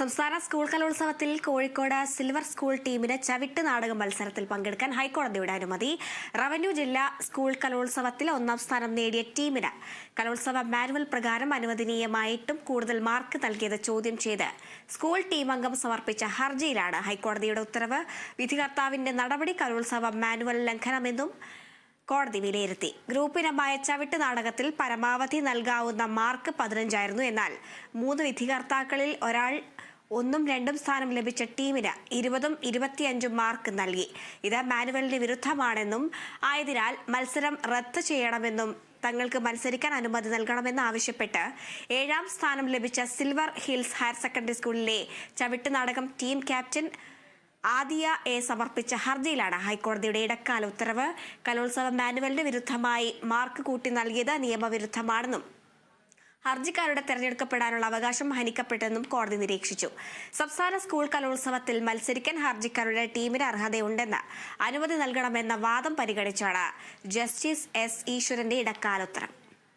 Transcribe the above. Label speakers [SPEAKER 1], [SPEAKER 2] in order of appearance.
[SPEAKER 1] സംസ്ഥാന സ്കൂൾ കലോത്സവത്തിൽ Kozhikode silver school ടീമിന് ചവിട്ട് നാടക മത്സരത്തിൽ പങ്കെടുക്കാൻ ഹൈക്കോടതിയുടെ അനുമതി. റവന്യൂ ജില്ലാ സ്കൂൾ കലോത്സവത്തിൽ ഒന്നാം സ്ഥാനം നേടിയ ടീമിന് കലോത്സവ മാനുവൽ പ്രകാരം അനുവദനീയമായിട്ടും കൂടുതൽ മാർക്ക് നൽകിയത് ചോദ്യം ചെയ്ത് സ്കൂൾ ടീം അംഗം സമർപ്പിച്ച ഹർജിയിലാണ് ഹൈക്കോടതിയുടെ ഉത്തരവ്. വിധികർത്താവിന്റെ നടപടി കലോത്സവ മാനുവൽ ലംഘനമെന്നും കോടതി വിലയിരുത്തി. ഗ്രൂപ്പിനമായ ചവിട്ട് നാടകത്തിൽ പരമാവധി നൽകാവുന്ന മാർക്ക് 15 എന്നാൽ 3 വിധികർത്താക്കളിൽ ഒരാൾ 1ഉം 2ഉം സ്ഥാനം ലഭിച്ച ടീമിന് 20ഉം 25ഉം മാർക്ക് നൽകി. ഇത് മാനുവലിന് വിരുദ്ധമാണെന്നും ആയതിനാൽ മത്സരം റദ്ദ് ചെയ്യണമെന്നും തങ്ങൾക്ക് മത്സരിക്കാൻ അനുമതി നൽകണമെന്ന് ആവശ്യപ്പെട്ട് 7ാം സ്ഥാനം ലഭിച്ച സിൽവർ ഹിൽസ് ഹയർ സെക്കൻഡറി സ്കൂളിലെ ചവിട്ട് നാടകം ടീം ക്യാപ്റ്റൻ ആദിയ എ സമർപ്പിച്ച ഹർജിയിലാണ് ഹൈക്കോടതിയുടെ ഇടക്കാല ഉത്തരവ്. കലോത്സവ മാനുവലിന് വിരുദ്ധമായി മാർക്ക് കൂട്ടി നൽകിയത് നിയമവിരുദ്ധമാണെന്നും ഹർജിക്കാരുടെ തെരഞ്ഞെടുക്കപ്പെടാനുള്ള അവകാശം ഹനിക്കപ്പെട്ടെന്നും കോടതി നിരീക്ഷിച്ചു. സംസ്ഥാന സ്കൂൾ കലോത്സവത്തിൽ മത്സരിക്കാൻ ഹർജിക്കാരുടെ ടീമിന് അർഹതയുണ്ടെന്ന് അനുമതി നൽകണമെന്ന വാദം പരിഗണിച്ചാണ് ജസ്റ്റിസ് എസ് ഈശ്വരന്റെ ഇടക്കാല ഉത്തരവ്.